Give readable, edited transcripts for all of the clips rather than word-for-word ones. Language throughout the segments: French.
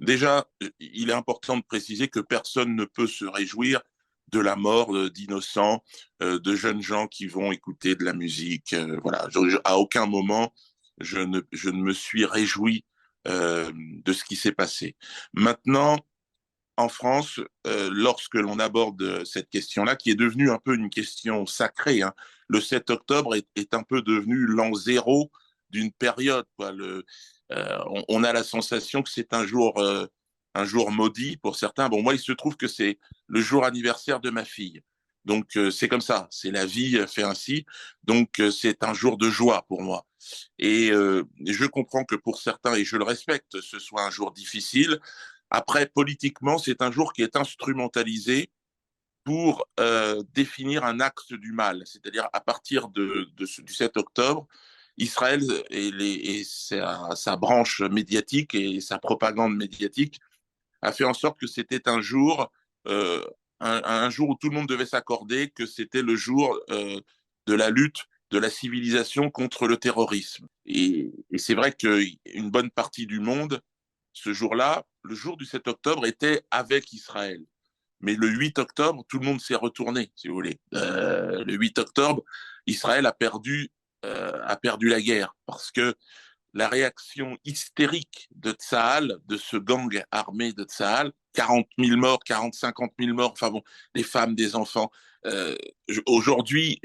Déjà, il est important de préciser que personne ne peut se réjouir de la mort d'innocents, de jeunes gens qui vont écouter de la musique. Voilà, à aucun moment je ne me suis réjoui de ce qui s'est passé. Maintenant, en France, lorsque l'on aborde cette question-là, qui est devenue un peu une question sacrée, hein, le 7 octobre est un peu devenu l'an zéro d'une période, quoi. On a la sensation que c'est un jour maudit pour certains. Bon, moi, il se trouve que c'est le jour anniversaire de ma fille. Donc, c'est comme ça, c'est la vie fait ainsi. Donc, c'est un jour de joie pour moi. Et je comprends que pour certains, et je le respecte, ce soit un jour difficile. Après, politiquement, c'est un jour qui est instrumentalisé pour définir un axe du mal. C'est-à-dire, à partir du 7 octobre, Israël et sa branche médiatique et sa propagande médiatique a fait en sorte que c'était euh, un jour où tout le monde devait s'accorder que c'était le jour de la lutte de la civilisation contre le terrorisme. Et c'est vrai qu'une bonne partie du monde, ce jour-là, le jour du 7 octobre, était avec Israël. Mais le 8 octobre, tout le monde s'est retourné, si vous voulez. Le 8 octobre, Israël a perdu la guerre parce que la réaction hystérique de Tsahal, de ce gang armé de Tsahal, 40 000 morts, 40, 50 000 morts, enfin bon, des femmes, des enfants. Euh, Aujourd'hui,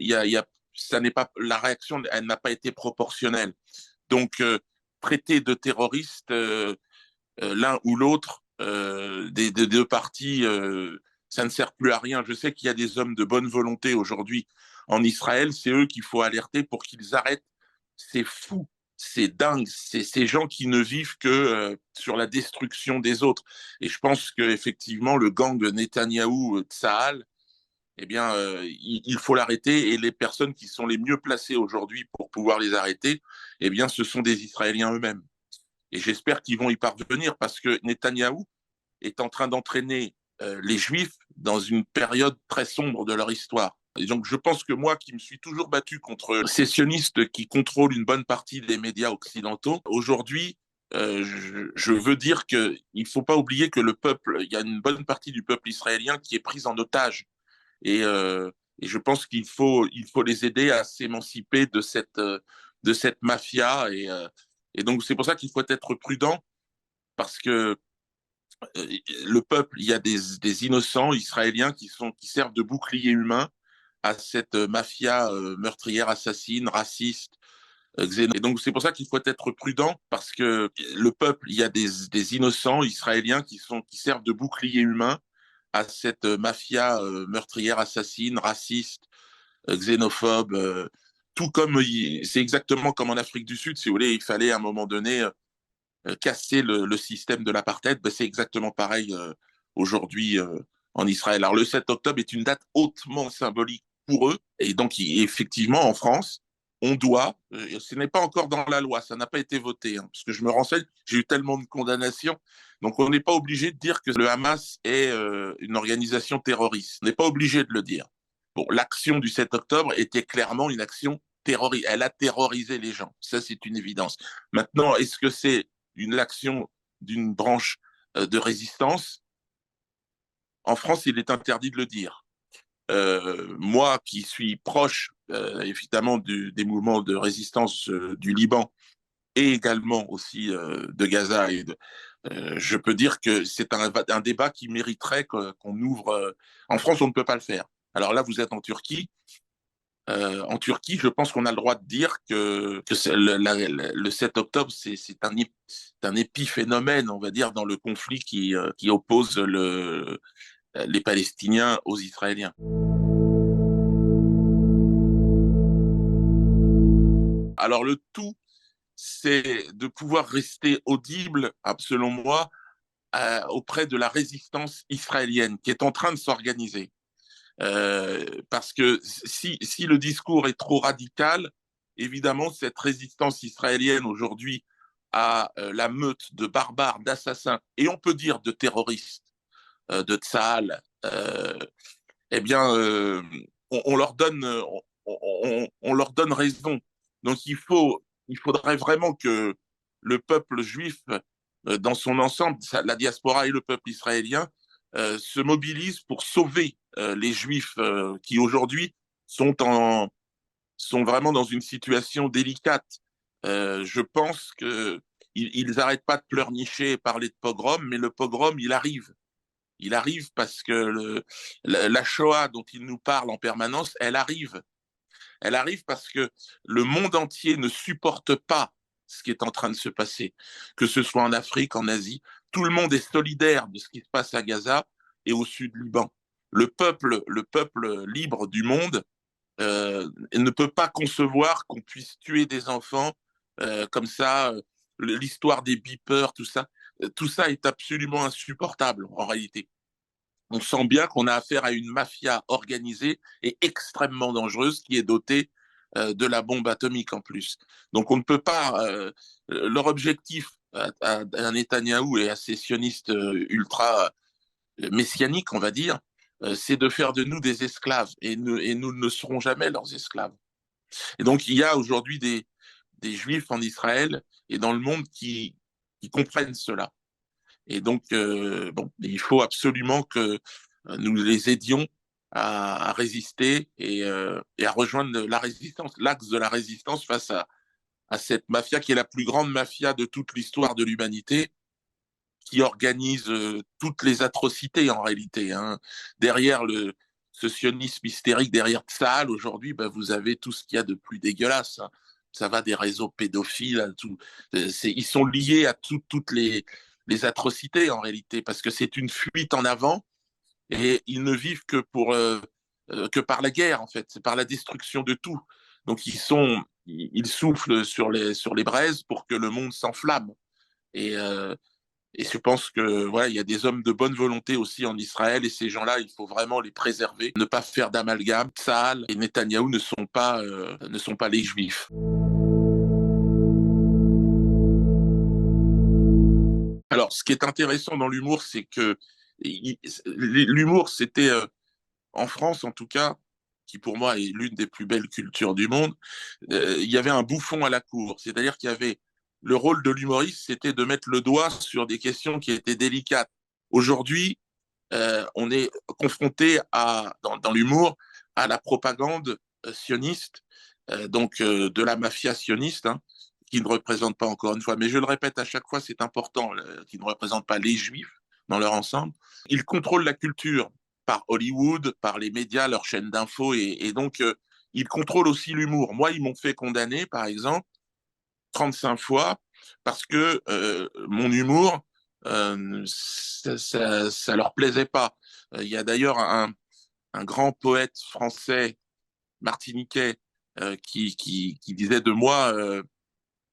ça n'est pas, la réaction, elle n'a pas été proportionnelle. Donc, traiter de terroristes l'un ou l'autre des deux parties, ça ne sert plus à rien. Je sais qu'il y a des hommes de bonne volonté aujourd'hui en Israël, c'est eux qu'il faut alerter pour qu'ils arrêtent. C'est fou, c'est dingue, c'est ces gens qui ne vivent que sur la destruction des autres. Et je pense qu'effectivement, le gang Netanyahou Tsahal, eh bien, il faut l'arrêter et les personnes qui sont les mieux placées aujourd'hui pour pouvoir les arrêter, eh bien, ce sont des Israéliens eux-mêmes. Et j'espère qu'ils vont y parvenir parce que Netanyahou est en train d'entraîner les Juifs dans une période très sombre de leur histoire. Et donc, je pense que moi, qui me suis toujours battu contre ces sionistes qui contrôlent une bonne partie des médias occidentaux, aujourd'hui, je veux dire qu'il ne faut pas oublier que le peuple, il y a une bonne partie du peuple israélien qui est prise en otage. Et, euh, et je pense il faut les aider à s'émanciper de cette mafia. Et donc, c'est pour ça qu'il faut être prudent parce que le peuple, il y a des innocents israéliens qui servent de bouclier humain à cette mafia meurtrière, assassine, raciste, Et donc, c'est pour ça qu'il faut être prudent parce que le peuple, il y a des innocents israéliens qui servent de bouclier humain à cette mafia meurtrière, assassine, raciste, xénophobe. Tout comme, c'est exactement comme en Afrique du Sud, si vous voulez, il fallait à un moment donné casser le système de l'apartheid, ben, c'est exactement pareil aujourd'hui en Israël. Alors le 7 octobre est une date hautement symbolique pour eux, et donc effectivement en France, on doit, ce n'est pas encore dans la loi, ça n'a pas été voté, hein, parce que je me renseigne, j'ai eu tellement de condamnations, donc on n'est pas obligé de dire que le Hamas est une organisation terroriste, on n'est pas obligé de le dire. Bon, l'action du 7 octobre était clairement une action terroriste, elle a terrorisé les gens, ça c'est une évidence. Maintenant, est-ce que c'est l'action d'une branche de résistance? En France, il est interdit de le dire. Moi, qui suis proche, évidemment, des mouvements de résistance du Liban et également aussi de Gaza, je peux dire que c'est un débat qui mériterait qu'on ouvre. En France, on ne peut pas le faire. Alors là, vous êtes en Turquie. En Turquie, je pense qu'on a le droit de dire que le 7 octobre, c'est un épiphénomène, on va dire, dans le conflit qui oppose les Palestiniens aux Israéliens. Alors le tout, c'est de pouvoir rester audible, selon moi, auprès de la résistance israélienne qui est en train de s'organiser. Parce que si le discours est trop radical, évidemment, cette résistance israélienne aujourd'hui à la meute de barbares, d'assassins, et on peut dire de terroristes, de Tsahal, eh bien, on leur donne, on leur donne raison. Donc il faudrait vraiment que le peuple juif dans son ensemble, la diaspora et le peuple israélien se mobilisent pour sauver les Juifs qui aujourd'hui sont sont vraiment dans une situation délicate. Je pense que ils n'arrêtent pas de pleurnicher et parler de pogrom, mais le pogrom, il arrive. Il arrive parce que la Shoah dont il nous parle en permanence, elle arrive. Elle arrive parce que le monde entier ne supporte pas ce qui est en train de se passer, que ce soit en Afrique, en Asie. Tout le monde est solidaire de ce qui se passe à Gaza et au sud Liban. Le peuple libre du monde ne peut pas concevoir qu'on puisse tuer des enfants comme ça. L'histoire des beepers, tout ça est absolument insupportable en réalité. On sent bien qu'on a affaire à une mafia organisée et extrêmement dangereuse qui est dotée de la bombe atomique en plus. Donc on ne peut pas. Leur objectif à Netanyahou et à ces sionistes ultra messianiques, on va dire, c'est de faire de nous des esclaves et nous ne serons jamais leurs esclaves. Et donc il y a aujourd'hui des juifs en Israël et dans le monde qui comprennent cela. Et donc, bon, il faut absolument que nous les aidions à résister et à rejoindre la résistance, l'axe de la résistance face à cette mafia qui est la plus grande mafia de toute l'histoire de l'humanité, qui organise toutes les atrocités en réalité. Hein. Derrière ce sionisme hystérique, derrière Tsahal, aujourd'hui, ben, vous avez tout ce qu'il y a de plus dégueulasse. Hein. Ça va des réseaux pédophiles à tout. Ils sont liés à toutes les atrocités en réalité, parce que c'est une fuite en avant et ils ne vivent que par la guerre en fait, c'est par la destruction de tout. Donc ils soufflent sur les braises pour que le monde s'enflamme. Et, euh, et je pense que voilà, il y a des hommes de bonne volonté aussi en Israël et ces gens-là, il faut vraiment les préserver, ne pas faire d'amalgame. Tsahal et Netanyahou ne sont pas les Juifs. Alors, ce qui est intéressant dans l'humour, c'est que l'humour, c'était en France en tout cas, qui pour moi est l'une des plus belles cultures du monde, il y avait un bouffon à la cour. C'est-à-dire qu'il y avait le rôle de l'humoriste, c'était de mettre le doigt sur des questions qui étaient délicates. Aujourd'hui, on est confronté dans l'humour à la propagande sioniste, de la mafia sioniste, hein, qui ne représente pas encore une fois, mais je le répète à chaque fois, c'est important, qui ne représente pas les juifs dans leur ensemble. Ils contrôlent la culture par Hollywood, par les médias, leurs chaînes d'infos, et donc ils contrôlent aussi l'humour. Moi, ils m'ont fait condamner, par exemple, 35 fois parce que mon humour, ça leur plaisait pas. Il y a d'ailleurs un grand poète français, martiniquais, qui disait de moi,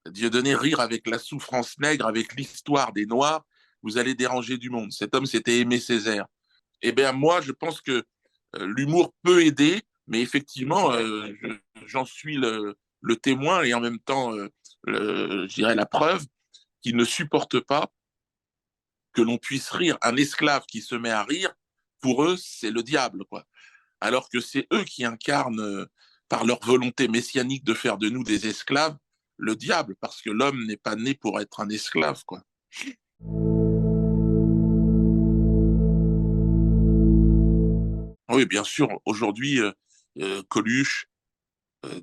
Dieudonné, rire avec la souffrance nègre, avec l'histoire des Noirs, vous allez déranger du monde. Cet homme, c'était Aimé Césaire. Eh bien, moi, je pense que l'humour peut aider, mais effectivement, j'en suis le témoin et en même temps, je dirais la preuve qu'ils ne supportent pas que l'on puisse rire. Un esclave qui se met à rire, pour eux, c'est le diable, quoi. Alors que c'est eux qui incarnent, par leur volonté messianique de faire de nous des esclaves, le diable, parce que l'homme n'est pas né pour être un esclave, quoi. Oui, bien sûr, aujourd'hui, Coluche,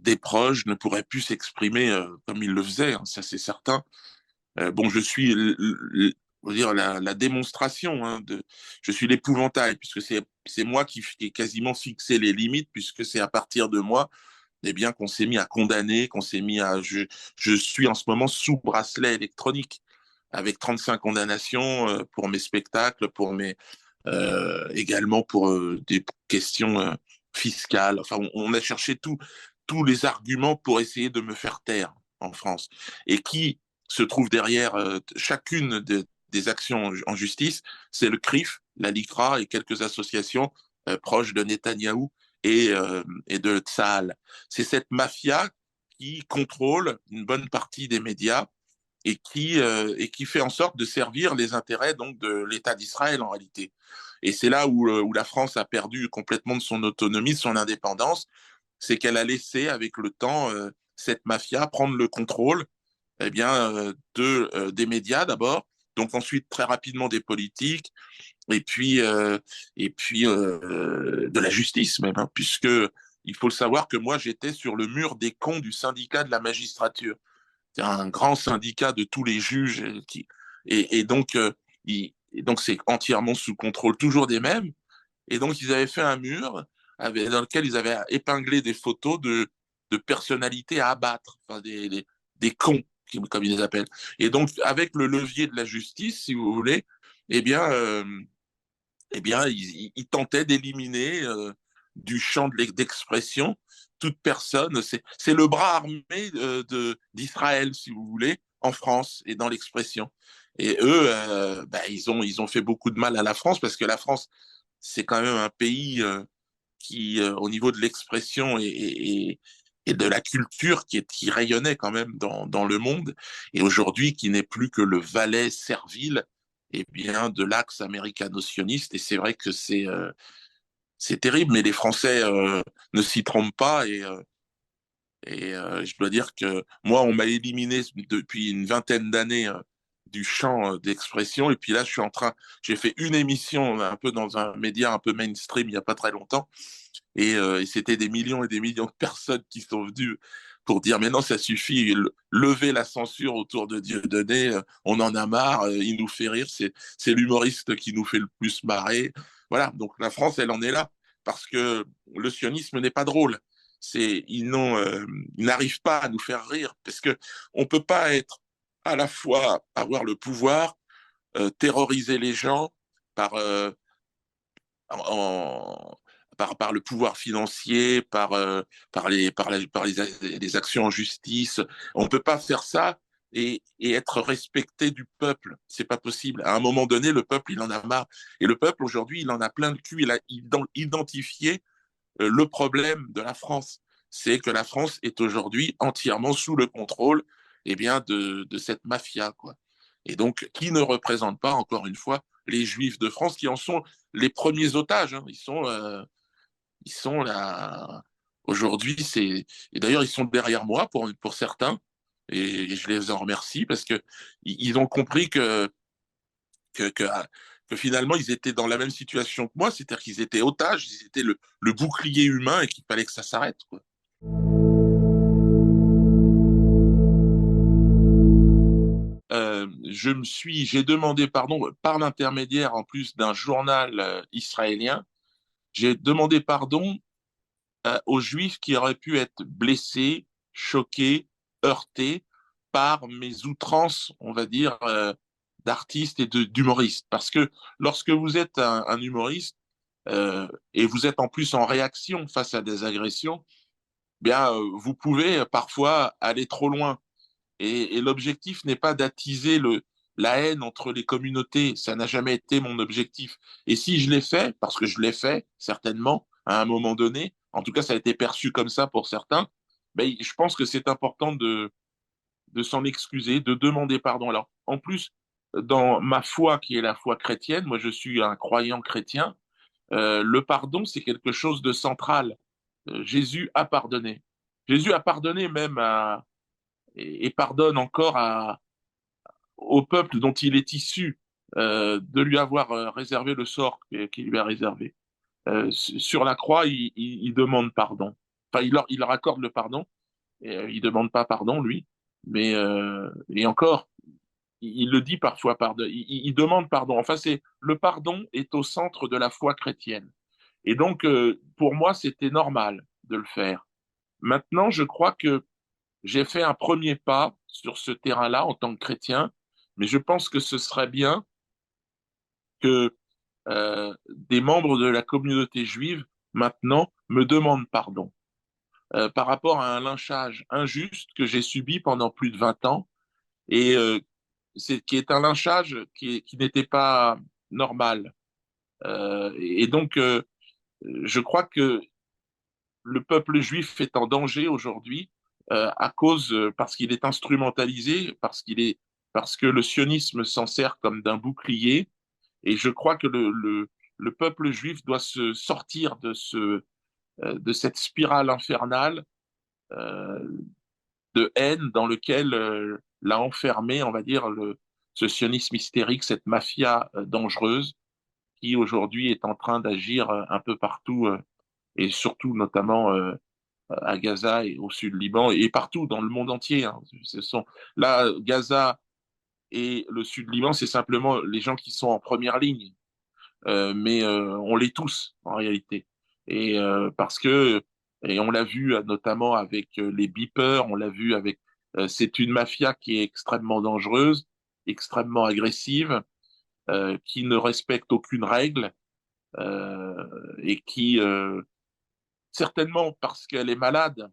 Desproges ne pourrait plus s'exprimer comme il le faisait, hein, ça c'est certain. Bon, je suis on va dire la démonstration, hein, je suis l'épouvantail, puisque c'est moi qui ai quasiment fixé les limites, puisque c'est à partir de moi eh bien, qu'on s'est mis à condamner, qu'on s'est mis à... Je suis en ce moment sous bracelet électronique, avec 35 condamnations pour mes spectacles, également pour des questions fiscales. Enfin, on a cherché tous les arguments pour essayer de me faire taire en France. Et qui se trouve derrière chacune des actions en justice, c'est le CRIF, la LICRA et quelques associations proches de Netanyahou et de Tsahal. C'est cette mafia qui contrôle une bonne partie des médias et qui fait en sorte de servir les intérêts donc de l'État d'Israël en réalité. Et c'est là où la France a perdu complètement de son autonomie, de son indépendance, c'est qu'elle a laissé avec le temps cette mafia prendre le contrôle eh bien, des médias d'abord, donc ensuite très rapidement des politiques, et puis, de la justice même, hein, puisque il faut le savoir que moi j'étais sur le mur des cons du syndicat de la magistrature. C'est un grand syndicat de tous les juges et donc et donc c'est entièrement sous contrôle toujours des mêmes. Et donc ils avaient fait un mur dans lequel ils avaient épinglé des photos de personnalités à abattre, enfin des cons comme ils les appellent. Et donc avec le levier de la justice, si vous voulez, eh bien ils tentaient d'éliminer du champ d'expression toute personne. C'est le bras armé d'Israël, si vous voulez, en France et dans l'expression. Et eux, ils ont fait beaucoup de mal à la France parce que la France, c'est quand même un pays qui, au niveau de l'expression et de la culture, qui rayonnait quand même dans le monde, et aujourd'hui qui n'est plus que le valet servile bien, de l'axe américano-sioniste. Et c'est vrai que c'est terrible, mais les Français ne s'y trompent pas. Je dois dire que moi, on m'a éliminé depuis une vingtaine d'années du champ d'expression. Et puis là, j'ai fait une émission un peu dans un média un peu mainstream il n'y a pas très longtemps. Et c'était des millions et des millions de personnes qui sont venues pour dire mais non, ça suffit, lever la censure autour de Dieudonné, on en a marre, il nous fait rire, c'est l'humoriste qui nous fait le plus marrer. Voilà, donc la France, elle en est là, parce que le sionisme n'est pas drôle. Ils n'arrivent pas à nous faire rire, parce que on peut pas être à la fois avoir le pouvoir, terroriser les gens par en, par le pouvoir financier, les actions en justice. On ne peut pas faire ça et être respecté du peuple. C'est pas possible. À un moment donné, le peuple, il en a marre. Et le peuple, aujourd'hui, il en a plein le cul. Il a identifié le problème de la France. C'est que la France est aujourd'hui entièrement sous le contrôle de cette mafia, quoi. Et donc, qui ne représente pas, encore une fois, les Juifs de France, qui en sont les premiers otages. Hein. Ils sont là. Aujourd'hui, et d'ailleurs, ils sont derrière moi pour certains. Et je les en remercie parce que ils ont compris que, que, que finalement, ils étaient dans la même situation que moi, c'est-à-dire qu'ils étaient otages, ils étaient le bouclier humain et qu'il fallait que ça s'arrête, quoi. J'ai demandé pardon par l'intermédiaire en plus d'un journal israélien. J'ai demandé pardon aux Juifs qui auraient pu être blessés, choqués, heurtés par mes outrances, on va dire, d'artiste et d'humoriste. Parce que lorsque vous êtes un humoriste et vous êtes en plus en réaction face à des agressions, vous pouvez parfois aller trop loin. Et l'objectif n'est pas d'attiser la haine entre les communautés. Ça n'a jamais été mon objectif. Et si je l'ai fait, parce que je l'ai fait, certainement, à un moment donné, en tout cas, ça a été perçu comme ça pour certains, je pense que c'est important de s'en excuser, de demander pardon. Alors, en plus, dans ma foi, qui est la foi chrétienne, moi je suis un croyant chrétien, le pardon, c'est quelque chose de central. Jésus a pardonné. Jésus a pardonné même et pardonne encore au peuple dont il est issu de lui avoir réservé le sort qu'il lui a réservé. Sur la croix, il demande pardon. Enfin, il leur accorde le pardon. Et, il demande pas pardon, lui. Mais et encore, il le dit parfois, pardon. Il demande pardon. Enfin, le pardon est au centre de la foi chrétienne. Et donc, pour moi, c'était normal de le faire. Maintenant, je crois que j'ai fait un premier pas sur ce terrain-là en tant que chrétien, mais je pense que ce serait bien que des membres de la communauté juive maintenant me demandent pardon par rapport à un lynchage injuste que j'ai subi pendant plus de 20 ans et qui est un lynchage qui n'était pas normal. Et donc, je crois que le peuple juif est en danger aujourd'hui parce qu'il est instrumentalisé, parce que le sionisme s'en sert comme d'un bouclier. Et je crois que le peuple juif doit se sortir de cette spirale infernale euh, de haine dans lequel l'a enfermé, on va dire, ce sionisme hystérique, cette mafia dangereuse qui aujourd'hui est en train d'agir un peu partout et surtout notamment à Gaza et au sud Liban et partout dans le monde entier. Hein. Là, Gaza et le sud Liban, c'est simplement les gens qui sont en première ligne. Mais on l'est tous en réalité. Et parce que, et on l'a vu notamment avec les beepers, on l'a vu avec, c'est une mafia qui est extrêmement dangereuse, extrêmement agressive, qui ne respecte aucune règle et qui, certainement parce qu'elle est malade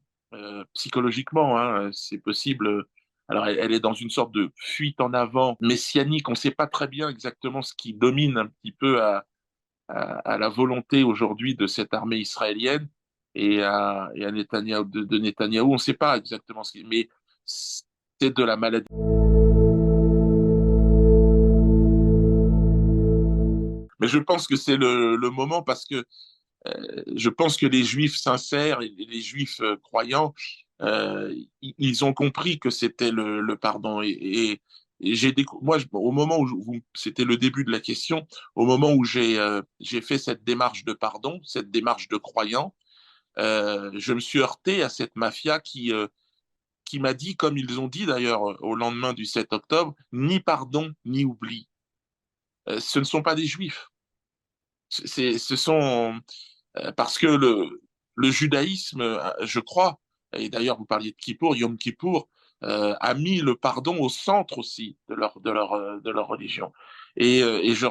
psychologiquement, hein, c'est possible. Alors, elle est dans une sorte de fuite en avant messianique. On ne sait pas très bien exactement ce qui domine un petit peu à la volonté aujourd'hui de cette armée israélienne et à Netanyahou, de Netanyahou. On ne sait pas exactement ce qui, mais c'est de la maladie. Mais je pense que c'est le moment parce que je pense que les juifs sincères et les juifs croyants, ils ont compris que c'était le pardon. Et moi, au moment où c'était le début de la question, au moment où j'ai fait cette démarche de pardon, cette démarche de croyant, je me suis heurté à cette mafia qui m'a dit, comme ils ont dit d'ailleurs au lendemain du 7 octobre, ni pardon ni oubli. Ce ne sont pas des juifs. Ce sont parce que le judaïsme, je crois, et d'ailleurs vous parliez de Kippour, Yom Kippour, a mis le pardon au centre aussi de leur religion. Et je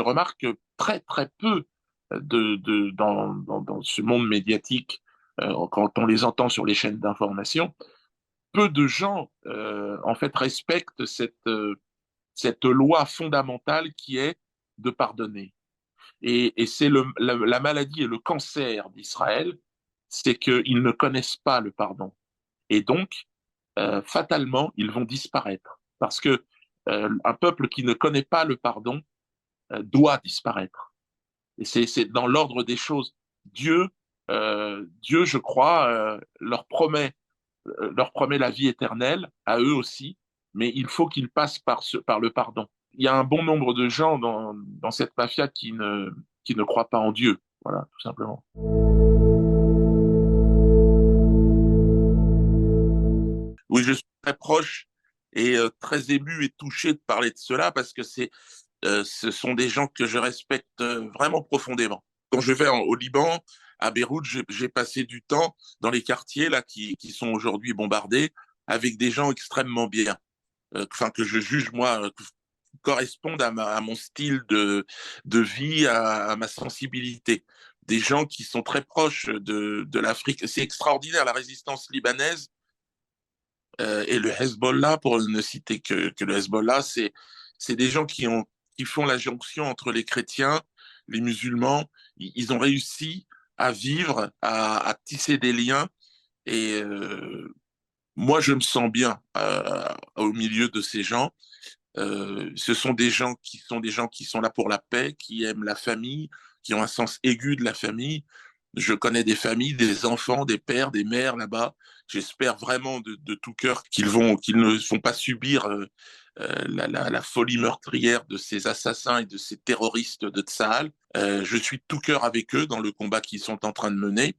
remarque que très très peu dans ce monde médiatique, quand on les entend sur les chaînes d'information, peu de gens en fait respectent cette loi fondamentale qui est de pardonner. Et c'est la maladie et le cancer d'Israël, c'est qu'ils ne connaissent pas le pardon. Et donc, fatalement, ils vont disparaître. Parce que un peuple qui ne connaît pas le pardon doit disparaître. Et c'est dans l'ordre des choses. Dieu, je crois, leur promet la vie éternelle, à eux aussi, mais il faut qu'ils passent par le pardon. Il y a un bon nombre de gens dans cette mafia qui ne croient pas en Dieu, voilà, tout simplement. Oui, je suis très proche et très ému et touché de parler de cela parce que ce sont des gens que je respecte vraiment profondément. Quand je vais au Liban, à Beyrouth, j'ai passé du temps dans les quartiers là qui sont aujourd'hui bombardés avec des gens extrêmement bien, enfin que je juge moi correspondent à mon style de vie, à ma sensibilité. Des gens qui sont très proches de l'Afrique. C'est extraordinaire la résistance libanaise et le Hezbollah, pour ne citer que le Hezbollah, c'est des gens qui font la jonction entre les chrétiens, les musulmans. Ils ont réussi à vivre, à tisser des liens. Et moi, je me sens bien au milieu de ces gens. Ce sont des gens qui sont là pour la paix, qui aiment la famille, qui ont un sens aigu de la famille. Je connais des familles, des enfants, des pères, des mères là-bas. J'espère vraiment de tout cœur qu'ils ne vont pas subir la folie meurtrière de ces assassins et de ces terroristes de Tsahal. Je suis de tout cœur avec eux dans le combat qu'ils sont en train de mener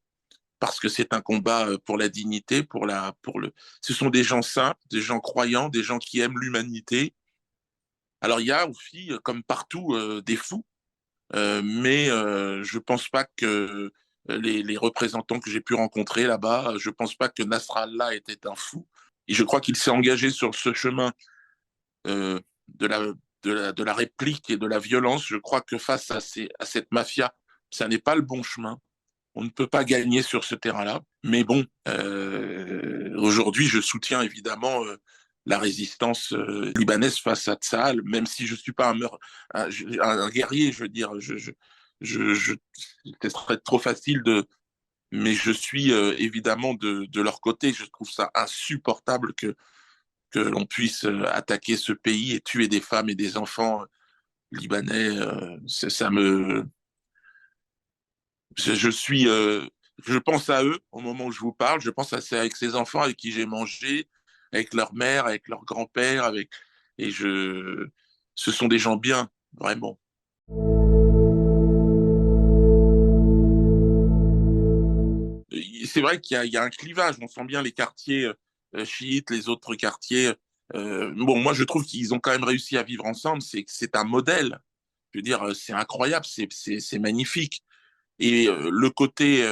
parce que c'est un combat pour la dignité, ce sont des gens simples, des gens croyants, des gens qui aiment l'humanité. Alors il y a aussi, comme partout, des fous, mais je pense pas que les représentants que j'ai pu rencontrer là-bas, je pense pas que Nasrallah était un fou. Et je crois qu'il s'est engagé sur ce chemin euh, de de la réplique et de la violence. Je crois que face à cette mafia, ça n'est pas le bon chemin. On ne peut pas gagner sur ce terrain-là. Mais bon, aujourd'hui, je soutiens évidemment la résistance libanaise face à Tsahal, même si je ne suis pas un guerrier, je veux dire. Je, ce serait trop facile mais je suis évidemment de leur côté. Je trouve ça insupportable que l'on puisse attaquer ce pays et tuer des femmes et des enfants libanais. Ça me, je suis, je pense à eux au moment où je vous parle. Je pense à avec ces enfants avec qui j'ai mangé, avec leur mère, avec leur grand-père, avec. Et ce sont des gens bien, vraiment. C'est vrai qu'il y a un clivage. On sent bien les quartiers chiites, les autres quartiers. Bon, moi, je trouve qu'ils ont quand même réussi à vivre ensemble. C'est un modèle. Je veux dire, c'est incroyable, c'est magnifique. Et le côté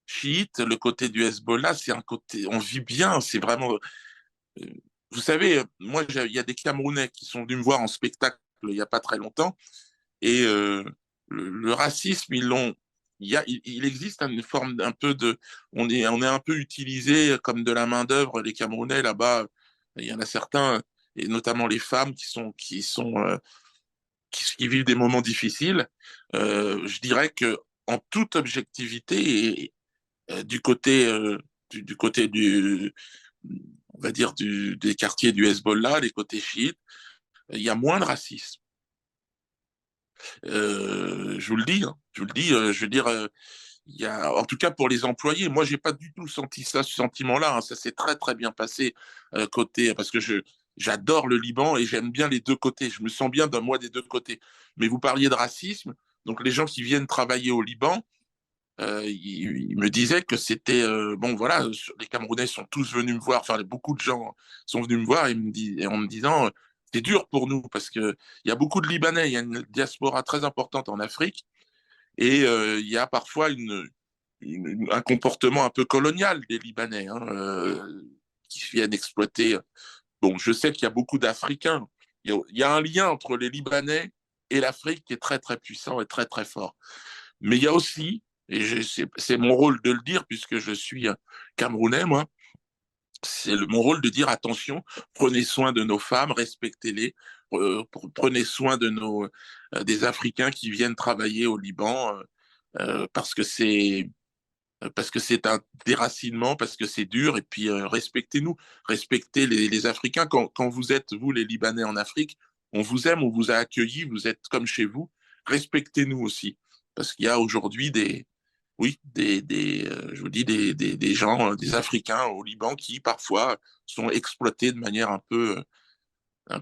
chiite, le côté du Hezbollah, c'est un côté, on vit bien. C'est vraiment. euh, Vous savez, moi, il y a des Camerounais qui sont venus me voir en spectacle il n'y a pas très longtemps. Et le racisme, il existe une forme un peu de, on est un peu utilisé comme de la main d'œuvre. Les Camerounais là-bas, il y en a certains, et notamment les femmes qui vivent des moments difficiles. Je dirais que en toute objectivité et du côté du côté du on va dire des quartiers du Hezbollah, les côtés chiites, il y a moins de racisme. Je vous le dis, hein, je vous le dis, je veux dire, il y a, en tout cas pour les employés, moi j'ai pas du tout senti ça, ce sentiment-là. Hein, ça s'est très très bien passé côté, parce que j'adore le Liban et j'aime bien les deux côtés. Je me sens bien d'un moi des deux côtés. Mais vous parliez de racisme, donc les gens qui viennent travailler au Liban, ils me disaient que c'était bon voilà, les Camerounais sont tous venus me voir, enfin beaucoup de gens sont venus me voir et en me disant c'est dur pour nous parce que il y a beaucoup de Libanais, il y a une diaspora très importante en Afrique et il y a parfois un comportement un peu colonial des Libanais hein, qui viennent exploiter. Bon, je sais qu'il y a beaucoup d'Africains. Il y a un lien entre les Libanais et l'Afrique qui est très très puissant et très très fort. Mais il y a aussi, et c'est mon rôle de le dire puisque je suis Camerounais, moi, c'est mon rôle de dire attention, prenez soin de nos femmes, respectez-les, prenez soin de des Africains qui viennent travailler au Liban parce que c'est un déracinement, parce que c'est dur, et puis respectez-nous, respectez les Africains. Quand vous êtes, vous, les Libanais en Afrique, on vous aime, on vous a accueillis, vous êtes comme chez vous, respectez-nous aussi. Parce qu'il y a aujourd'hui oui, je vous dis, des gens, des Africains au Liban qui parfois sont exploités de manière un peu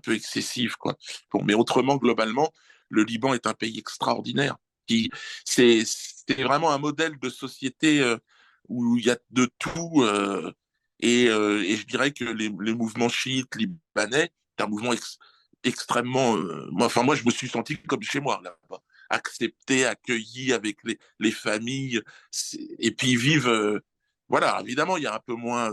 excessive, quoi. Bon, mais autrement, globalement, le Liban est un pays extraordinaire. Qui, c'est vraiment un modèle de société où il y a de tout. Et je dirais que les mouvements chiites libanais, c'est un mouvement extrêmement. Moi, je me suis senti comme chez moi, là-bas. Accepté, accueilli avec les familles. Et puis, ils vivent. Voilà, évidemment, il y a un peu moins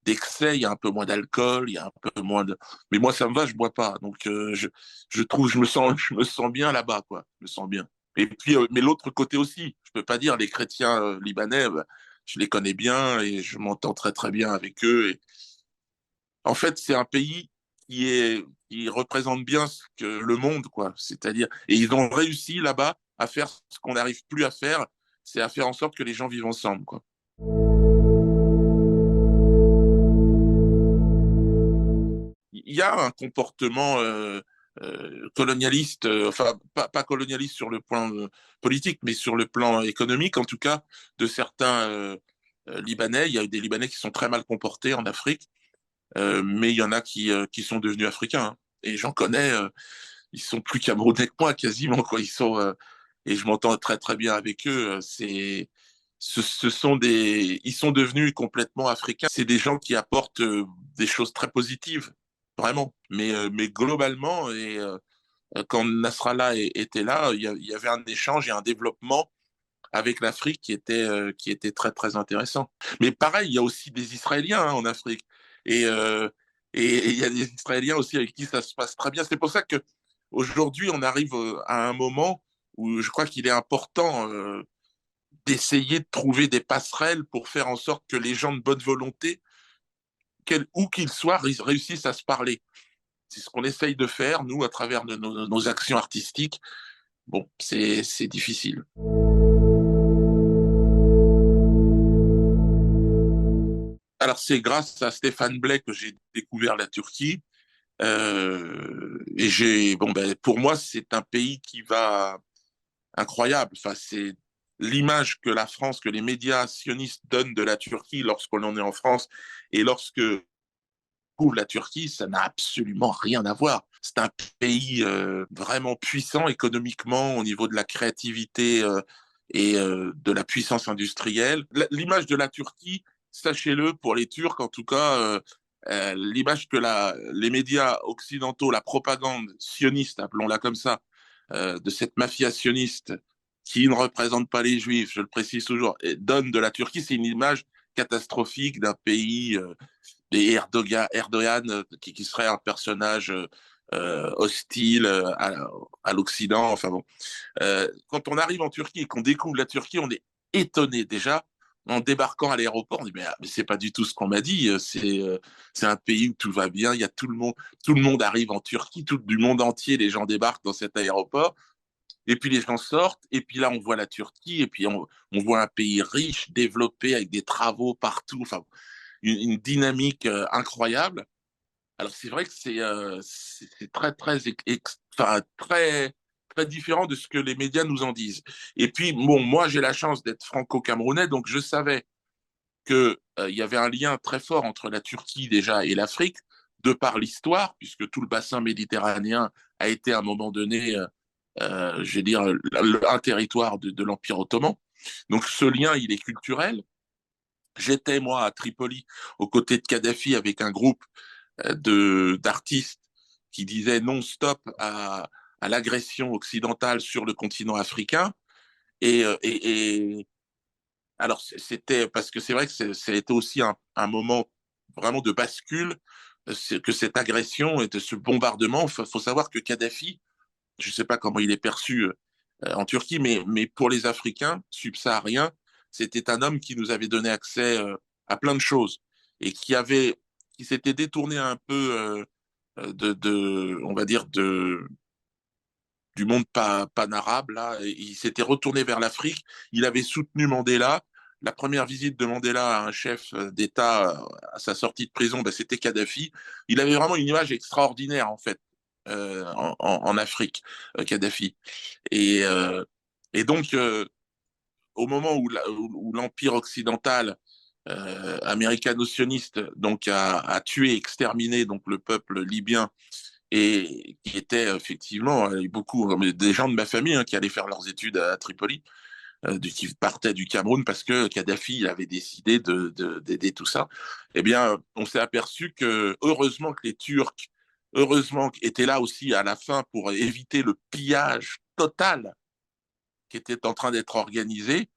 d'excès, il y a un peu moins d'alcool, il y a un peu moins de mais moi, ça me va, je bois pas. Donc, je trouve, je me sens bien là-bas, quoi. Je me sens bien. Et puis, mais l'autre côté aussi, je peux pas dire, les chrétiens libanais, bah, je les connais bien et je m'entends très, très bien avec eux. Et en fait, c'est un pays qui représente bien ce que le monde, quoi. C'est-à-dire, et ils ont réussi là-bas à faire ce qu'on n'arrive plus à faire, c'est à faire en sorte que les gens vivent ensemble, quoi. Il y a un comportement colonialiste, enfin pas colonialiste sur le plan politique, mais sur le plan économique, en tout cas, de certains Libanais. Il y a des Libanais qui sont très mal comportés en Afrique, mais il y en a qui sont devenus africains. Hein. Et j'en connais, ils sont plus camerounais que moi quasiment, quoi. Et je m'entends très très bien avec eux. Ce sont ils sont devenus complètement africains. C'est des gens qui apportent des choses très positives, vraiment. Mais globalement, quand Nasrallah était là, il y avait un échange et un développement avec l'Afrique qui était très très intéressant. Mais pareil, il y a aussi des Israéliens hein, en Afrique. Et, euh, et il y a des Israéliens aussi avec qui ça se passe très bien. C'est pour ça que aujourd'hui, on arrive à un moment où je crois qu'il est important d'essayer de trouver des passerelles pour faire en sorte que les gens de bonne volonté, où qu'ils soient, réussissent à se parler. C'est ce qu'on essaye de faire, nous, à travers nos actions artistiques. Bon, c'est difficile. Alors, c'est grâce à Stéphane Blais que j'ai découvert la Turquie. Et bon, ben, pour moi, c'est un pays qui va incroyable. Enfin, c'est l'image que la France, que les médias sionistes donnent de la Turquie lorsqu'on en est en France et lorsque découvre la Turquie, ça n'a absolument rien à voir. C'est un pays vraiment puissant économiquement au niveau de la créativité et de la puissance industrielle. L'image de la Turquie, sachez-le, pour les Turcs en tout cas, l'image que les médias occidentaux, la propagande sioniste, appelons-la comme ça, de cette mafia sioniste qui ne représente pas les Juifs, je le précise toujours, et donne de la Turquie, c'est une image catastrophique d'un pays et Erdogan qui serait un personnage hostile à l'Occident. Enfin bon, quand on arrive en Turquie et qu'on découvre la Turquie, on est étonné déjà. En débarquant à l'aéroport, on dit mais c'est pas du tout ce qu'on m'a dit. C'est un pays où tout va bien. Il y a tout le monde arrive en Turquie, tout du monde entier. Les gens débarquent dans cet aéroport. Et puis les gens sortent, et puis là on voit la Turquie, et puis on voit un pays riche, développé, avec des travaux partout, enfin une dynamique incroyable. Alors c'est vrai que c'est très enfin, très très différent de ce que les médias nous en disent. Et puis bon, moi j'ai la chance d'être franco-camerounais, donc je savais que il y avait un lien très fort entre la Turquie déjà et l'Afrique, de par l'histoire, puisque tout le bassin méditerranéen a été à un moment donné je vais dire, un territoire de l'Empire ottoman. Donc ce lien, il est culturel. J'étais, moi, à Tripoli, aux côtés de Kadhafi, avec un groupe d'artistes qui disaient non-stop à l'agression occidentale sur le continent africain. Et alors, c'était parce que c'est vrai que ça a été aussi un moment vraiment de bascule, que cette agression et de ce bombardement. Il faut savoir que Kadhafi, je ne sais pas comment il est perçu en Turquie, mais pour les Africains subsahariens, c'était un homme qui nous avait donné accès à plein de choses et qui s'était détourné un peu on va dire, du monde pan-arabe, là. Et il s'était retourné vers l'Afrique. Il avait soutenu Mandela. La première visite de Mandela à un chef d'État à sa sortie de prison, ben, c'était Kadhafi. Il avait vraiment une image extraordinaire, en fait, en Afrique, Kadhafi. Et, euh, et donc, au moment où l'Empire occidental américano-sioniste donc a tué, exterminé donc le peuple libyen et qui était effectivement beaucoup des gens de ma famille qui allaient faire leurs études à Tripoli, qui partaient du Cameroun parce que Kadhafi avait décidé d'aider tout ça. Eh bien, on s'est aperçu que heureusement que les Turcs, heureusement, étaient là aussi à la fin pour éviter le pillage total qui était en train d'être organisé.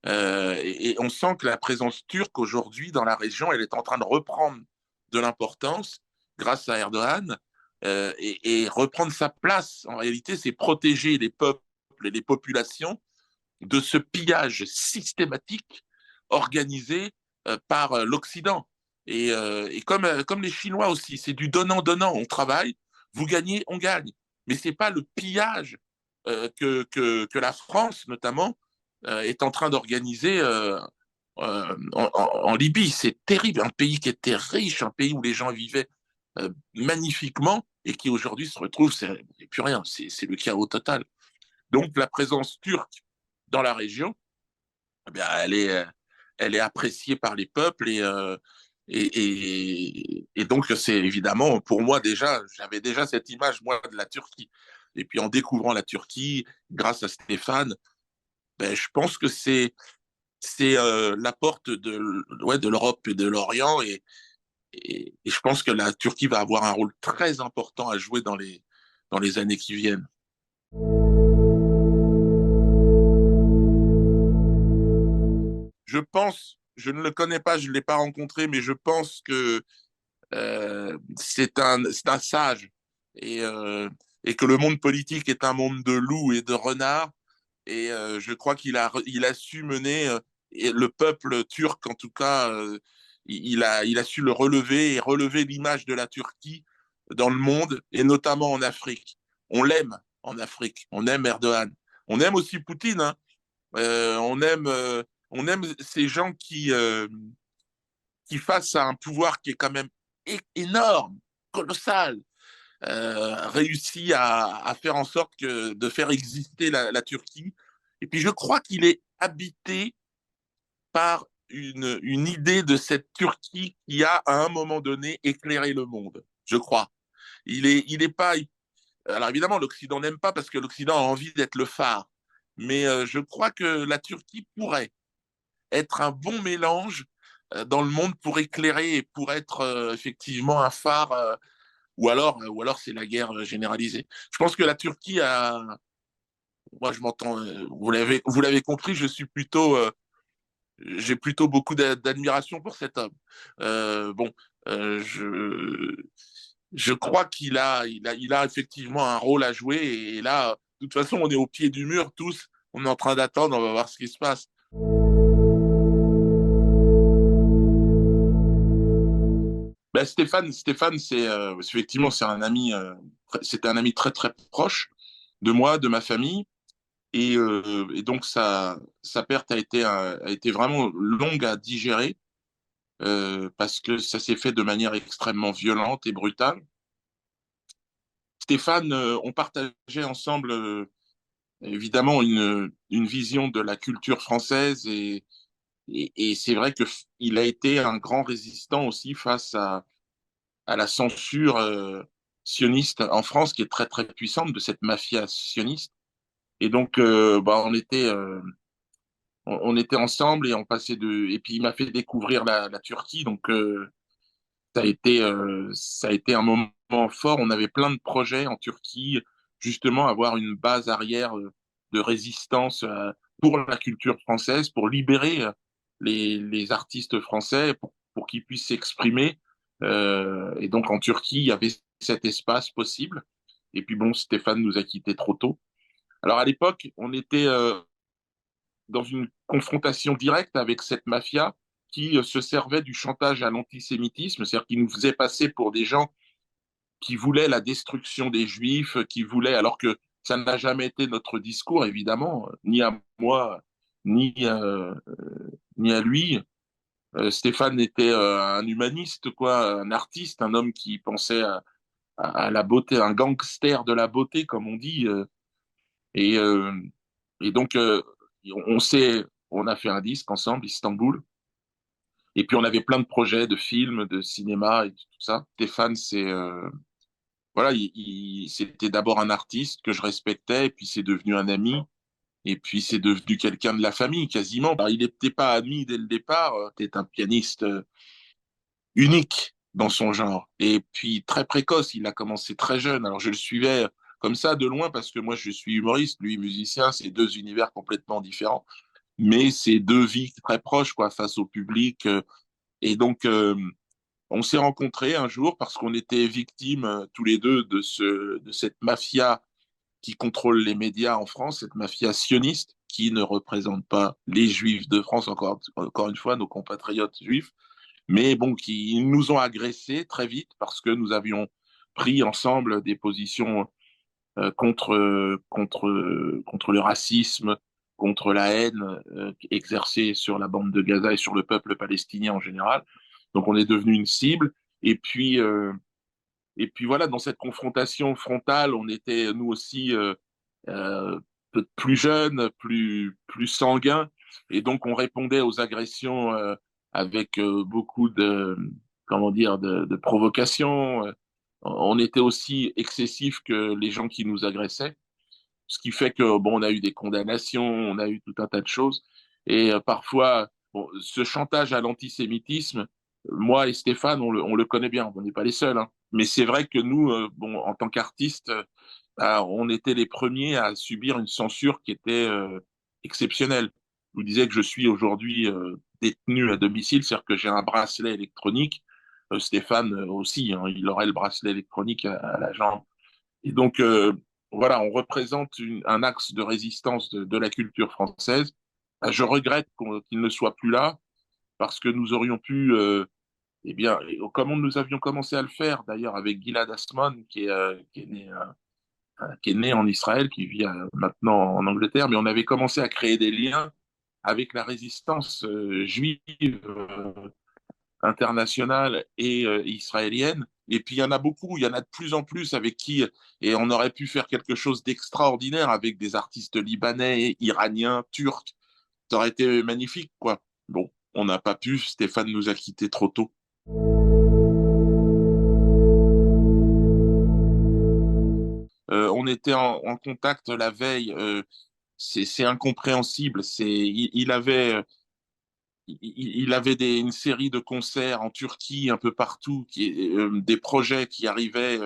Et on sent que la présence turque aujourd'hui dans la région, elle est en train de reprendre de l'importance grâce à Erdogan et reprendre sa place. En réalité, c'est protéger les peuples et les populations de ce pillage systématique organisé par l'Occident. Et comme les Chinois aussi, c'est du donnant-donnant. On travaille, vous gagnez, on gagne. Mais ce n'est pas le pillage que la France, notamment, est en train d'organiser en Libye. C'est terrible, un pays qui était riche, un pays où les gens vivaient magnifiquement et qui aujourd'hui se retrouve, c'est plus rien, c'est le chaos total. Donc la présence turque dans la région, eh bien, elle est appréciée par les peuples et donc c'est évidemment pour moi déjà, j'avais déjà cette image moi de la Turquie. Et puis en découvrant la Turquie, grâce à Stéphane, ben, je pense que c'est la porte de l'Europe et de l'Orient et je pense que la Turquie va avoir un rôle très important à jouer dans les années qui viennent. Je pense, je ne le connais pas, je ne l'ai pas rencontré, mais je pense que c'est un sage et que le monde politique est un monde de loups et de renards. Et je crois il a su mener, et le peuple turc, en tout cas, il a su le relever et relever l'image de la Turquie dans le monde et notamment en Afrique. On l'aime en Afrique, on aime Erdogan. On aime aussi Poutine, hein. On aime ces gens qui face à un pouvoir qui est quand même énorme, colossal, réussit à faire en sorte de faire exister la Turquie. Et puis je crois qu'il est habité par une idée de cette Turquie qui a, à un moment donné, éclairé le monde, je crois. Il est pas. Alors évidemment, l'Occident n'aime pas parce que l'Occident a envie d'être le phare. Mais je crois que la Turquie pourrait être un bon mélange dans le monde pour éclairer et pour être effectivement un phare. Ou alors c'est la guerre généralisée. Je pense que la Turquie a. Moi, je m'entends. Vous l'avez compris. J'ai plutôt beaucoup d'admiration pour cet homme. Bon, euh, je, je crois il a effectivement un rôle à jouer. Et là, de toute façon, on est au pied du mur tous. On est en train d'attendre. On va voir ce qui se passe. Ben, Stéphane, effectivement, c'est un ami. C'était un ami très très proche de moi, de ma famille. Et donc sa perte a été vraiment longue à digérer parce que ça s'est fait de manière extrêmement violente et brutale. Stéphane, on partageait ensemble évidemment une vision de la culture française et c'est vrai que il a été un grand résistant aussi face à la censure sioniste en France qui est très très puissante de cette mafia sioniste. Et donc bah, on était ensemble et on passait et puis il m'a fait découvrir la Turquie. Donc ça a été un moment fort. On avait plein de projets en Turquie, justement avoir une base arrière de résistance pour la culture française, pour libérer les artistes français, pour qu'ils puissent s'exprimer. Et donc en Turquie, il y avait cet espace possible. Et puis bon, Stéphane nous a quittés trop tôt. Alors à l'époque, on était dans une confrontation directe avec cette mafia qui se servait du chantage à l'antisémitisme, c'est-à-dire qui nous faisait passer pour des gens qui voulaient la destruction des juifs, qui voulaient, alors que ça n'a jamais été notre discours, évidemment, ni à moi, ni, ni à lui. Stéphane était un humaniste, quoi, un artiste, un homme qui pensait à la beauté, un gangster de la beauté, comme on dit. Et, euh, et donc, on s'est, on a fait un disque ensemble, Istanbul. Et puis, on avait plein de projets de films, de cinéma et tout ça. Stéphane, voilà, c'était d'abord un artiste que je respectais, et puis c'est devenu un ami, et puis c'est devenu quelqu'un de la famille, quasiment. Alors, il n'était pas ami dès le départ. C'était un pianiste unique dans son genre. Et puis, très précoce, il a commencé très jeune. Alors, je le suivais comme ça, de loin, parce que moi, je suis humoriste, lui, musicien. C'est deux univers complètement différents. Mais c'est deux vies très proches, quoi, face au public. Et donc, on s'est rencontrés un jour parce qu'on était victimes tous les deux de cette mafia qui contrôle les médias en France, cette mafia sioniste qui ne représente pas les juifs de France, encore une fois, nos compatriotes juifs, mais bon, qui nous ont agressés très vite parce que nous avions pris ensemble des positions contre le racisme, contre la haine exercée sur la bande de Gaza et sur le peuple palestinien en général. Donc on est devenu une cible. Et puis, euh, et puis voilà, dans cette confrontation frontale, on était nous aussi euh, plus jeunes, plus sanguins. Et donc on répondait aux agressions avec beaucoup de, comment dire, de provocation. On était aussi excessifs que les gens qui nous agressaient. Ce qui fait que, bon, on a eu des condamnations, on a eu tout un tas de choses. Et parfois, bon, ce chantage à l'antisémitisme, moi et Stéphane, on le connaît bien, on n'est pas les seuls. Hein. Mais c'est vrai que nous, bon, en tant qu'artistes, on était les premiers à subir une censure qui était exceptionnelle. Je vous disais que je suis aujourd'hui détenu à domicile, c'est-à-dire que j'ai un bracelet électronique. Stéphane aussi, hein, il aurait le bracelet électronique à la jambe. Et donc, voilà, on représente un axe de résistance de la culture française. Je regrette qu'il ne soit plus là, parce que nous aurions pu, eh bien, comme nous avions commencé à le faire, d'ailleurs, avec Gilad Asman, qui est né en Israël, qui vit maintenant en Angleterre, mais on avait commencé à créer des liens avec la résistance juive internationale et israélienne. Et puis il y en a beaucoup, il y en a de plus en plus avec qui, et on aurait pu faire quelque chose d'extraordinaire avec des artistes libanais, iraniens, turcs. Ça aurait été magnifique, quoi. Bon. on n'a pas pu. Stéphane nous a quittés trop tôt. On était en contact la veille. C'est incompréhensible. Il avait une série de concerts en Turquie, un peu partout, des projets qui arrivaient.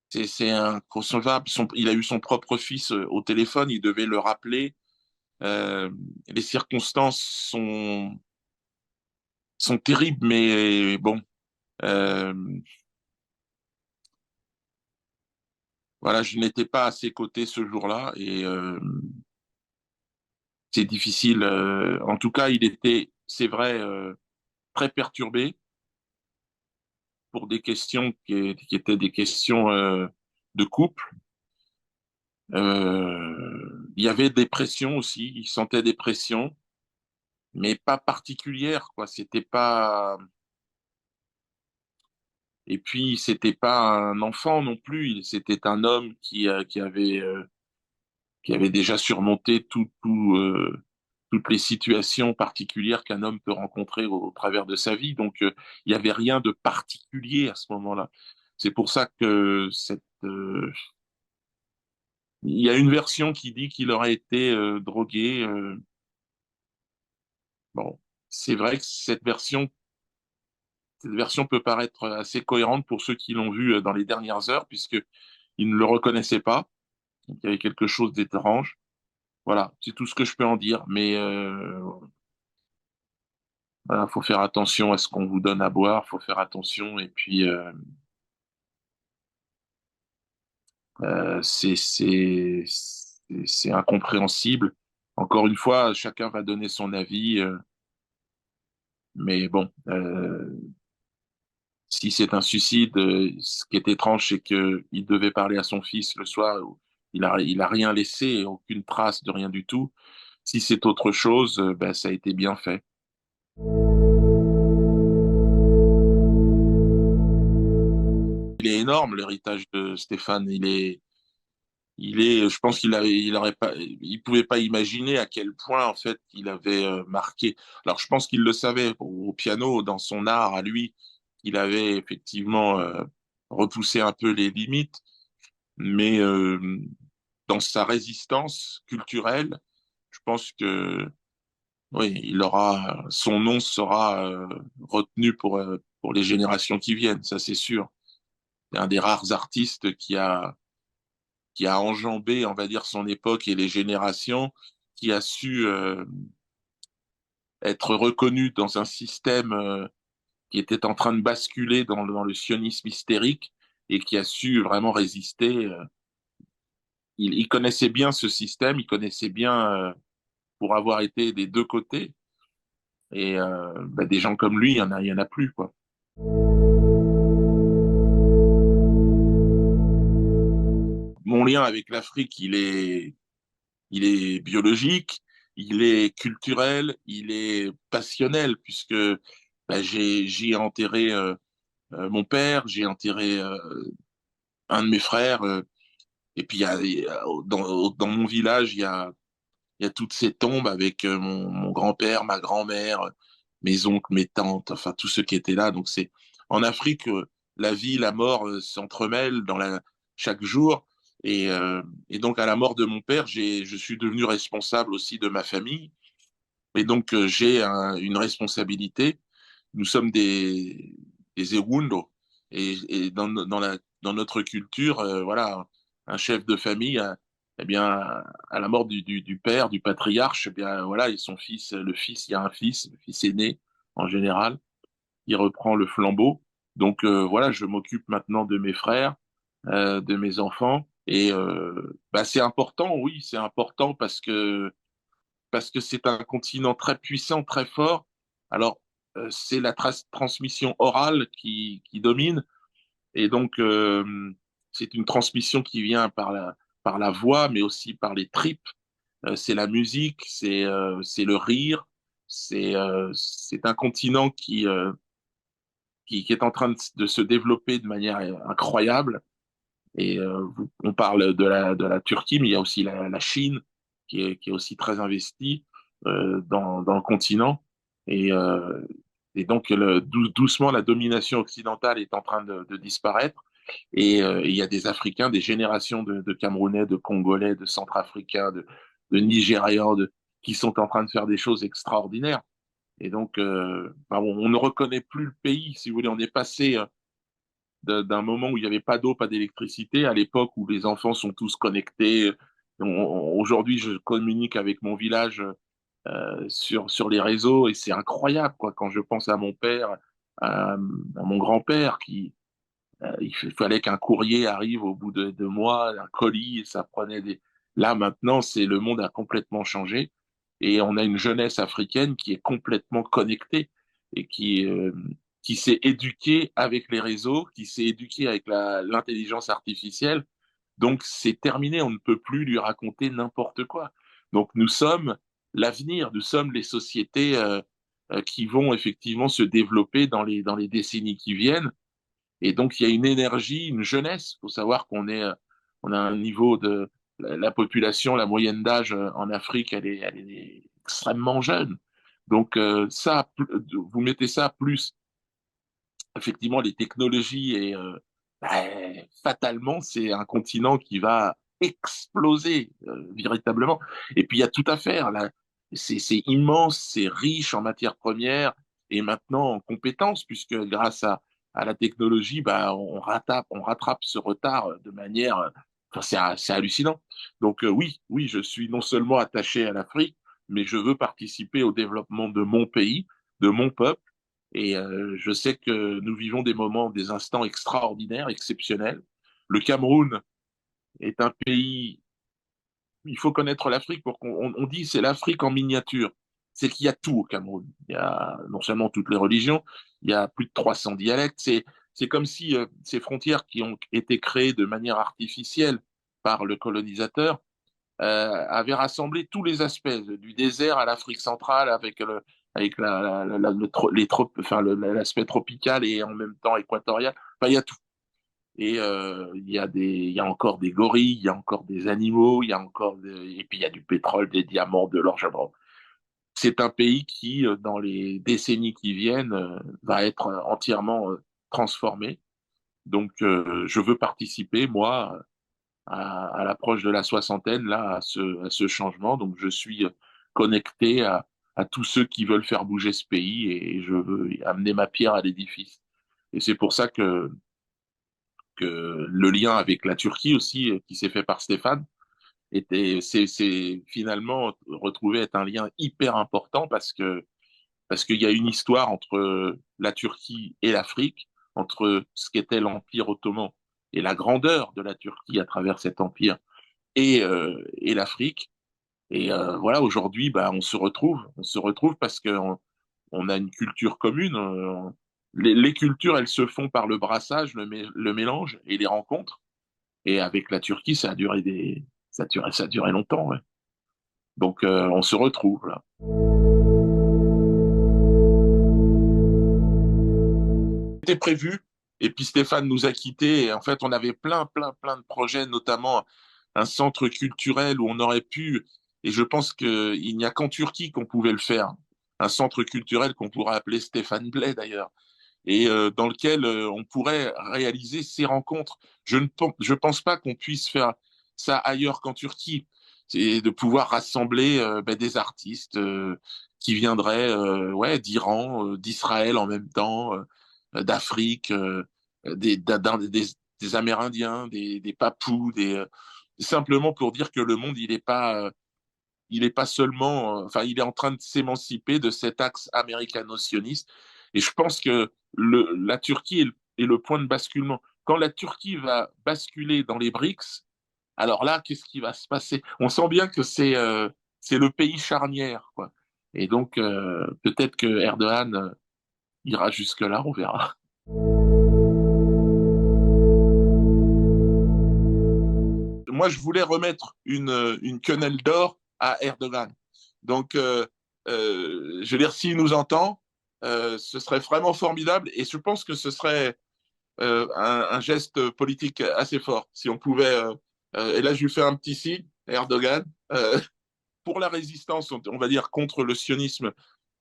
C'est inconcevable. Il a eu son propre fils au téléphone. Il devait le rappeler. Euh, les circonstances sont terribles, mais bon. Euh, voilà, je n'étais pas à ses côtés ce jour-là et c'est difficile. En tout cas, il était, c'est vrai, très perturbé pour des questions qui étaient des questions de couple. Il y avait des pressions aussi. Il sentait des pressions, mais pas particulières, quoi. C'était pas. Et puis, c'était pas un enfant non plus. C'était un homme qui avait déjà surmonté toutes les situations particulières qu'un homme peut rencontrer au travers de sa vie. Donc, il n'y avait rien de particulier à ce moment-là. C'est pour ça que il y a une version qui dit qu'il aurait été drogué. Bon, c'est vrai que cette version peut paraître assez cohérente pour ceux qui l'ont vu dans les dernières heures, puisque ils ne le reconnaissaient pas. Donc, il y avait quelque chose d'étrange. Voilà, c'est tout ce que je peux en dire. Mais voilà, faut faire attention à ce qu'on vous donne à boire, faut faire attention. Et puis, c'est incompréhensible. Encore une fois, chacun va donner son avis. Mais bon, si c'est un suicide, ce qui est étrange, c'est que il devait parler à son fils le soir. Où il a rien laissé, aucune trace de rien du tout. Si c'est autre chose, ben, ça a été bien fait. Il est énorme, l'héritage de Stéphane. Je pense il aurait pas, il pouvait pas imaginer à quel point, en fait, il avait marqué. Alors, je pense qu'il le savait au piano, dans son art à lui, il avait effectivement repoussé un peu les limites, mais dans sa résistance culturelle, je pense que, oui, son nom sera retenu pour les générations qui viennent, ça c'est sûr. C'est un des rares artistes qui a enjambé, on va dire, son époque et les générations, qui a su être reconnu dans un système qui était en train de basculer dans le sionisme hystérique et qui a su vraiment résister. Il connaissait bien ce système, il connaissait bien, pour avoir été des deux côtés. Et bah, des gens comme lui, il y en a plus, quoi. Mon lien avec l'Afrique, il est biologique, il est culturel, il est passionnel, puisque bah, j'y ai enterré mon père, j'ai enterré un de mes frères, et puis dans mon village, il y a toutes ces tombes avec mon grand-père, ma grand-mère, mes oncles, mes tantes, enfin tous ceux qui étaient là. Donc c'est en Afrique, la vie, la mort s'entremêlent chaque jour. Et donc à la mort de mon père, je suis devenu responsable aussi de ma famille. Et donc j'ai une responsabilité. Nous sommes des Ewundo. Et dans notre culture, voilà, un chef de famille, eh bien, à la mort du père, du patriarche, eh bien, voilà, et son fils, le fils, il y a un fils, le fils aîné, en général, il reprend le flambeau. Donc, voilà, je m'occupe maintenant de mes frères, de mes enfants. Et bah, c'est important, oui, c'est important parce que c'est un continent très puissant, très fort. Alors, c'est la transmission orale qui domine, et donc c'est une transmission qui vient par la voix, mais aussi par les tripes. C'est la musique, c'est le rire. C'est un continent qui est en train de se développer de manière incroyable. Et on parle de la Turquie, mais il y a aussi la Chine qui est aussi très investie dans le continent. Et, euh, et donc, doucement, la domination occidentale est en train de disparaître. Et il y a des Africains, des générations de Camerounais, de Congolais, de Centrafricains, de Nigérians, qui sont en train de faire des choses extraordinaires. Et donc, on ne reconnaît plus le pays, si vous voulez. On est passé d'un moment où il n'y avait pas d'eau, pas d'électricité, à l'époque où les enfants sont tous connectés. Aujourd'hui, je communique avec mon village sur les réseaux et c'est incroyable, quoi. Quand je pense à mon père, à mon grand-père, il fallait qu'un courrier arrive au bout de 2 mois, un colis, et ça prenait des. Là, maintenant, le monde a complètement changé et on a une jeunesse africaine qui est complètement connectée et qui s'est éduquée avec les réseaux, qui s'est éduquée avec l'intelligence artificielle. Donc, c'est terminé, on ne peut plus lui raconter n'importe quoi. Donc, nous sommes l'avenir, nous sommes les sociétés qui vont effectivement se développer dans les décennies qui viennent et donc, il y a une énergie, une jeunesse. Il faut savoir on a un niveau de la population, la moyenne d'âge en Afrique, elle est extrêmement jeune. Donc, vous mettez ça plus effectivement les technologies et fatalement, c'est un continent qui va exploser véritablement. Et puis, il y a tout à faire. Là. C'est immense, c'est riche en matières premières et maintenant en compétences, puisque grâce à la technologie, bah, on rattrape ce retard de manière. Enfin, c'est hallucinant. Donc, oui, je suis non seulement attaché à l'Afrique, mais je veux participer au développement de mon pays, de mon peuple et je sais que nous vivons des moments, des instants extraordinaires, exceptionnels. Le Cameroun est un pays, il faut connaître l'Afrique pour on dit c'est l'Afrique en miniature. C'est qu'il y a tout au Cameroun. Il y a non seulement toutes les religions, il y a plus de 300 dialectes. C'est comme si ces frontières qui ont été créées de manière artificielle par le colonisateur avait rassemblé tous les aspects, du désert à l'Afrique centrale, avec l'aspect tropical et en même temps équatorial. Enfin, il y a tout. Et il y a encore des gorilles, il y a encore des animaux, et puis il y a du pétrole, des diamants, de l'argent. C'est un pays qui, dans les décennies qui viennent, va être entièrement transformé. Donc, je veux participer, moi, à l'approche de la soixantaine, là, à ce changement. Donc, je suis connecté à tous ceux qui veulent faire bouger ce pays et je veux amener ma pierre à l'édifice. Et c'est pour ça que le lien avec la Turquie aussi, qui s'est fait par Stéphane, c'est finalement retrouvé être un lien hyper important parce qu'il y a une histoire entre la Turquie et l'Afrique, entre ce qu'était l'Empire ottoman et la grandeur de la Turquie à travers cet empire et l'Afrique. Et voilà, aujourd'hui, bah, on se retrouve parce qu'on on a une culture commune. Les cultures, elles se font par le brassage, le mélange et les rencontres. Et avec la Turquie, ça a duré longtemps. Ouais. Donc, on se retrouve là. C'était prévu. Et puis Stéphane nous a quittés. Et en fait, on avait plein de projets, notamment un centre culturel où on aurait pu, et je pense qu'il n'y a qu'en Turquie qu'on pouvait le faire, un centre culturel qu'on pourrait appeler Stéphane Blais d'ailleurs, et dans lequel on pourrait réaliser ces rencontres. Je pense pas qu'on puisse faire ça ailleurs qu'en Turquie. C'est de pouvoir rassembler des artistes qui viendraient ouais, d'Iran, d'Israël en même temps, d'Afrique, des Amérindiens, des Papous, simplement pour dire que le monde, il est pas seulement, enfin, il est en train de s'émanciper de cet axe américano-sioniste. Et je pense que la Turquie est le point de basculement. Quand la Turquie va basculer dans les BRICS, alors là, qu'est-ce qui va se passer? On sent bien que c'est le pays charnière, quoi. Et donc, peut-être que Erdogan ira jusque-là, on verra. Moi, je voulais remettre une quenelle d'or à Erdogan. Donc, je veux dire, s'il nous entend, ce serait vraiment formidable et je pense que ce serait un geste politique assez fort. Si on pouvait, et là, je lui fais un petit signe, Erdogan, pour la résistance, on va dire, contre le sionisme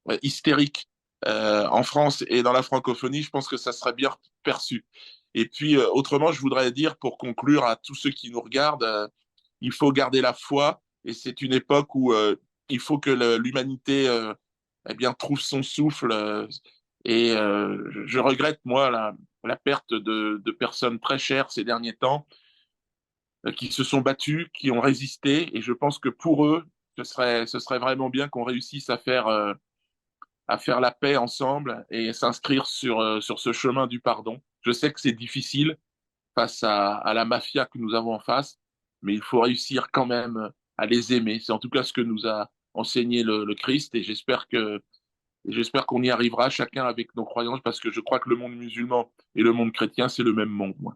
ouais, hystérique en France et dans la francophonie, je pense que ça serait bien perçu. Et puis, autrement, je voudrais dire, pour conclure à tous ceux qui nous regardent, il faut garder la foi et c'est une époque où il faut que l'humanité eh bien, trouve son souffle. Et je regrette, moi, la perte de personnes très chères ces derniers temps qui se sont battus, qui ont résisté. Et je pense que pour eux, ce serait vraiment bien qu'on réussisse à faire la paix ensemble et s'inscrire sur ce chemin du pardon. Je sais que c'est difficile face à la mafia que nous avons en face, mais il faut réussir quand même à les aimer. C'est en tout cas ce que nous a enseigné le Christ et j'espère qu'on y arrivera chacun avec nos croyances parce que je crois que le monde musulman et le monde chrétien, c'est le même monde. Moi.